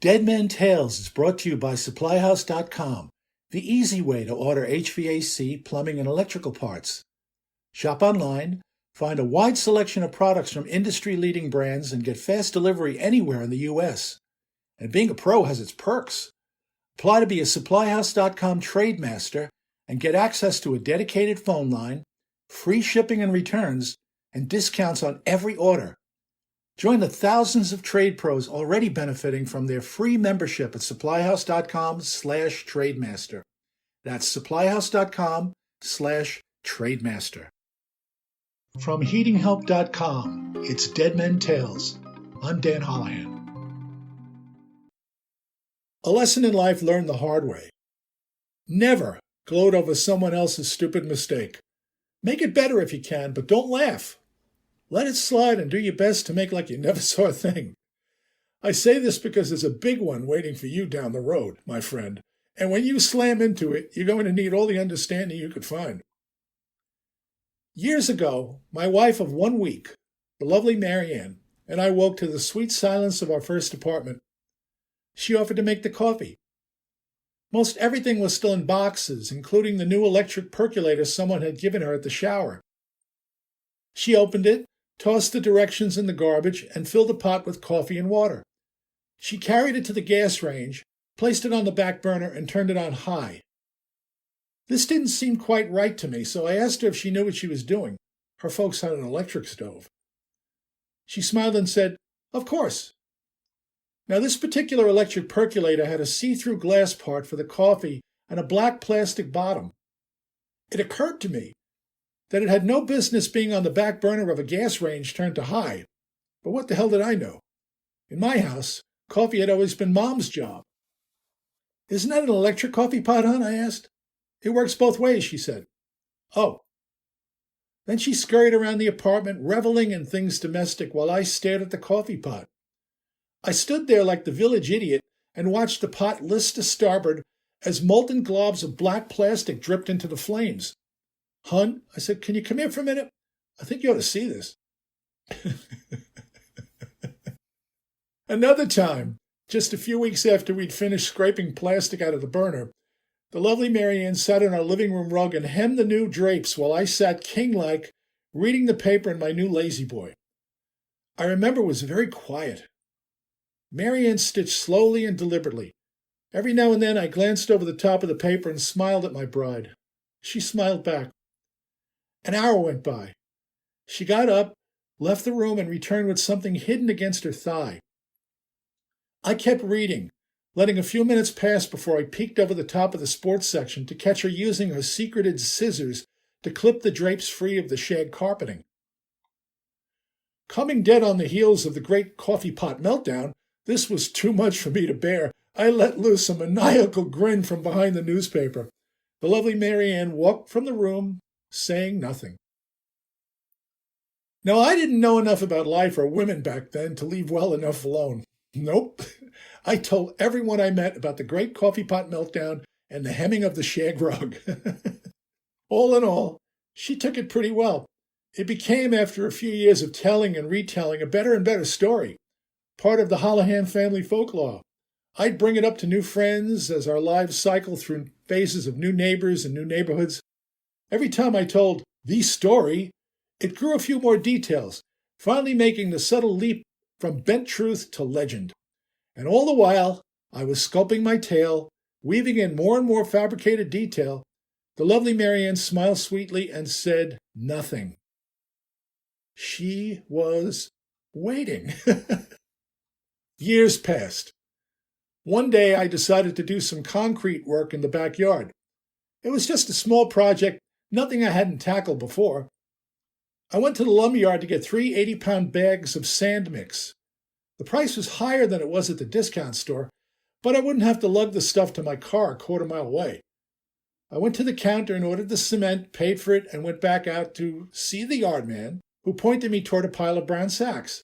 Dead Men Tales is brought to you by SupplyHouse.com, the easy way to order HVAC, plumbing, and electrical parts. Shop online, find a wide selection of products from industry-leading brands, and get fast delivery anywhere in the U.S. And being a pro has its perks. Apply to be a SupplyHouse.com trade master and get access to a dedicated phone line, free shipping and returns, and discounts on every order. Join the thousands of trade pros already benefiting from their free membership at supplyhouse.com/trademaster. That's supplyhouse.com/trademaster. From heatinghelp.com, it's Dead Men Tales. I'm Dan Holohan. A lesson in life learned the hard way. Never gloat over someone else's stupid mistake. Make it better if you can, but don't laugh. Let it slide and do your best to make like you never saw a thing. I say this because there's a big one waiting for you down the road, my friend. And when you slam into it, you're going to need all the understanding you could find. Years ago, my wife of 1 week, the lovely Marianne, and I woke to the sweet silence of our first apartment. She offered to make the coffee. Most everything was still in boxes, including the new electric percolator someone had given her at the shower. She opened it, tossed the directions in the garbage, and filled the pot with coffee and water. She carried it to the gas range, placed it on the back burner, and turned it on high. This didn't seem quite right to me, so I asked her if she knew what she was doing. Her folks had an electric stove. She smiled and said, "Of course." Now, this particular electric percolator had a see-through glass part for the coffee and a black plastic bottom. It occurred to me that it had no business being on the back burner of a gas range turned to high. But what the hell did I know? In my house, coffee had always been Mom's job. "Isn't that an electric coffee pot, hon?" I asked. "It works both ways," she said. "Oh." Then she scurried around the apartment, reveling in things domestic, while I stared at the coffee pot. I stood there like the village idiot and watched the pot list to starboard as molten globs of black plastic dripped into the flames. "Hun," I said, "can you come here for a minute? I think you ought to see this." Another time, just a few weeks after we'd finished scraping plastic out of the burner, the lovely Marianne sat on our living room rug and hemmed the new drapes while I sat king-like, reading the paper in my new lazy boy. I remember it was very quiet. Marianne stitched slowly and deliberately. Every now and then I glanced over the top of the paper and smiled at my bride. She smiled back. An hour went by. She got up, left the room, and returned with something hidden against her thigh. I kept reading, letting a few minutes pass before I peeked over the top of the sports section to catch her using her secreted scissors to clip the drapes free of the shag carpeting. Coming dead on the heels of the great coffee pot meltdown, this was too much for me to bear. I let loose a maniacal grin from behind the newspaper. The lovely Marianne walked from the room, saying nothing. Now, I didn't know enough about life or women back then to leave well enough alone. Nope. I told everyone I met about the great coffee pot meltdown and the hemming of the shag rug. All in all, she took it pretty well. It became, after a few years of telling and retelling, a better and better story, part of the Holohan family folklore. I'd bring it up to new friends as our lives cycle through phases of new neighbors and new neighborhoods. Every time I told the story, it grew a few more details, finally making the subtle leap from bent truth to legend. And all the while, I was sculpting my tale, weaving in more and more fabricated detail. The lovely Marianne smiled sweetly and said nothing. She was waiting. Years passed. One day, I decided to do some concrete work in the backyard. It was just a small project, nothing I hadn't tackled before. I went to the lumberyard to get 3 80-pound bags of sand mix. The price was higher than it was at the discount store, but I wouldn't have to lug the stuff to my car a quarter-mile away. I went to the counter and ordered the cement, paid for it, and went back out to see the yard man, who pointed me toward a pile of brown sacks.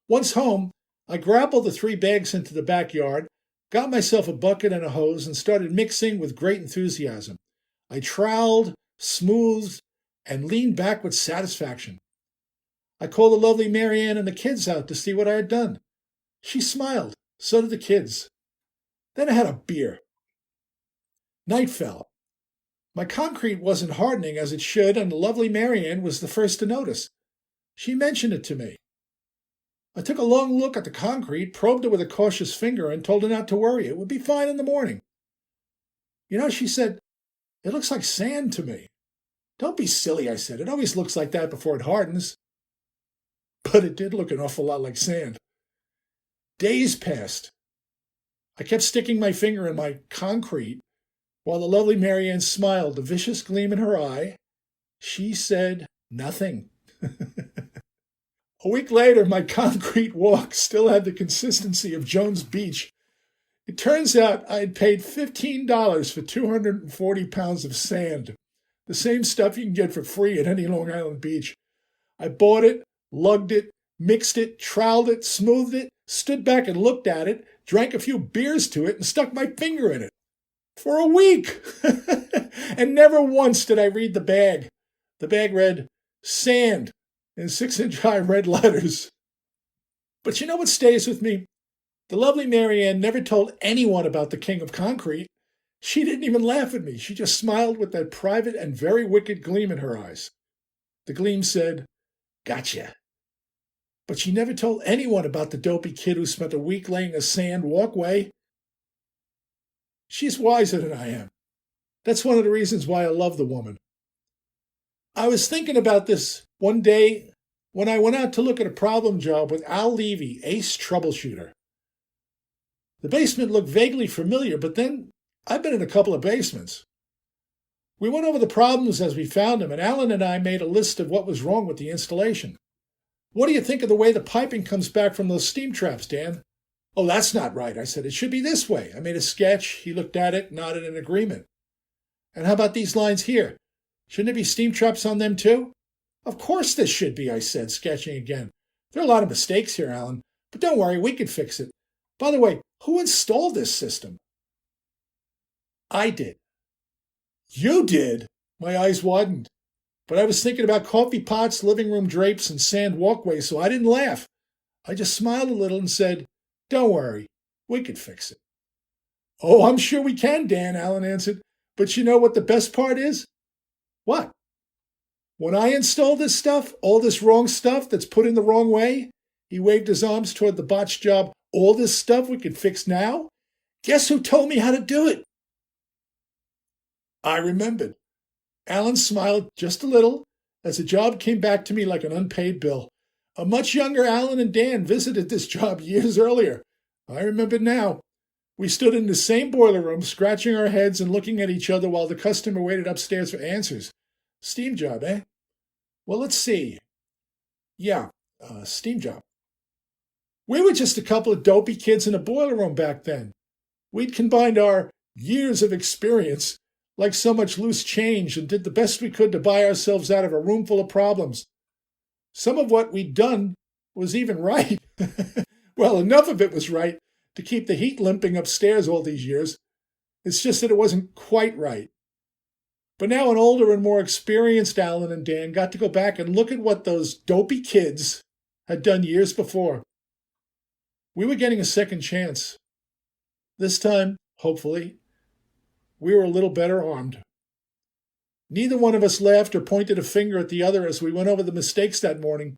Once home, I grappled the 3 bags into the backyard, got myself a bucket and a hose, and started mixing with great enthusiasm. I troweled, smoothed, and leaned back with satisfaction. I called the lovely Marianne and the kids out to see what I had done. She smiled, So did the kids. Then I had a beer. Night fell. My concrete wasn't hardening as it should, and the lovely Marianne was the first to notice. She mentioned it to me. I took a long look at the concrete, probed it with a cautious finger, and told her not to worry. It would be fine in the morning. You know, she said, it looks like sand to me. Don't be silly, I said. It always looks like that before it hardens. But it did look an awful lot like sand. Days passed. I kept sticking my finger in my concrete while the lovely Marianne smiled, a vicious gleam in her eye. She said nothing. A week later, my concrete walk still had the consistency of Jones Beach. It turns out I had paid $15 for 240 pounds of sand, the same stuff you can get for free at any Long Island beach. I bought it, lugged it, mixed it, troweled it, smoothed it, stood back and looked at it, drank a few beers to it, and stuck my finger in it. For a week! And never once did I read the bag. The bag read, sand, in 6-inch high red letters. But you know what stays with me? The lovely Marianne never told anyone about the King of Concrete. She didn't even laugh at me. She just smiled with that private and very wicked gleam in her eyes. The gleam said, gotcha. But she never told anyone about the dopey kid who spent a week laying a sand walkway. She's wiser than I am. That's one of the reasons why I love the woman. I was thinking about this one day when I went out to look at a problem job with Al Levy, ace troubleshooter. The basement looked vaguely familiar, but then I've been in a couple of basements. We went over the problems as we found them, and Alan and I made a list of what was wrong with the installation. What do you think of the way the piping comes back from those steam traps, Dan? Oh, that's not right, I said. It should be this way. I made a sketch. He looked at it, nodded in agreement. And how about these lines here? Shouldn't there be steam traps on them too? Of course there should be, I said, sketching again. There are a lot of mistakes here, Alan, but don't worry, we can fix it. By the way, who installed this system? I did. You did? My eyes widened. But I was thinking about coffee pots, living room drapes, and sand walkways, so I didn't laugh. I just smiled a little and said, don't worry, we could fix it. Oh, I'm sure we can, Dan, Alan answered. But you know what the best part is? What? When I install this stuff, all this wrong stuff that's put in the wrong way, he waved his arms toward the botched job, all this stuff we could fix now? Guess who told me how to do it? I remembered. Alan smiled just a little as the job came back to me like an unpaid bill. A much younger Alan and Dan visited this job years earlier. I remember now. We stood in the same boiler room, scratching our heads and looking at each other while the customer waited upstairs for answers. Steam job, eh? Well, let's see. Yeah, steam job. We were just a couple of dopey kids in a boiler room back then. We'd combined our years of experience like so much loose change and did the best we could to buy ourselves out of a room full of problems. Some of what we'd done was even right. Well, enough of it was right to keep the heat limping upstairs all these years. It's just that it wasn't quite right. But now an older and more experienced Alan and Dan got to go back and look at what those dopey kids had done years before. We were getting a second chance. This time, hopefully, we were a little better armed. Neither one of us laughed or pointed a finger at the other as we went over the mistakes that morning,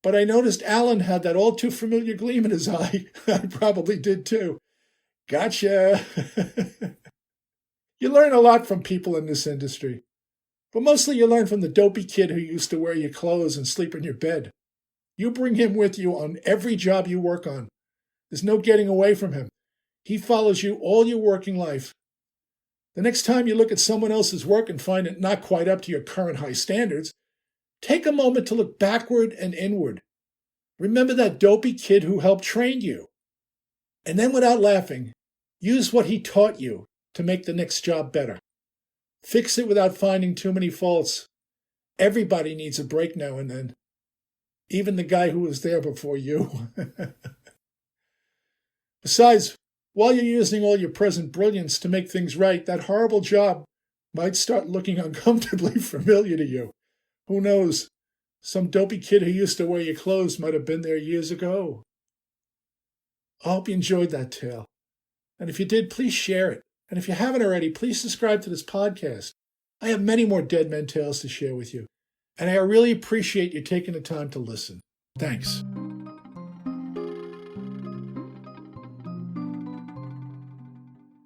but I noticed Alan had that all too familiar gleam in his eye. I probably did too. Gotcha. You learn a lot from people in this industry, but mostly you learn from the dopey kid who used to wear your clothes and sleep in your bed. You bring him with you on every job you work on. There's no getting away from him. He follows you all your working life. The next time you look at someone else's work and find it not quite up to your current high standards, take a moment to look backward and inward. Remember that dopey kid who helped train you. And then without laughing, use what he taught you to make the next job better. Fix it without finding too many faults. Everybody needs a break now and then. Even the guy who was there before you. Besides, while you're using all your present brilliance to make things right, that horrible job might start looking uncomfortably familiar to you. Who knows? Some dopey kid who used to wear your clothes might have been there years ago. I hope you enjoyed that tale. And if you did, please share it. And if you haven't already, please subscribe to this podcast. I have many more Dead Men tales to share with you. And I really appreciate you taking the time to listen. Thanks.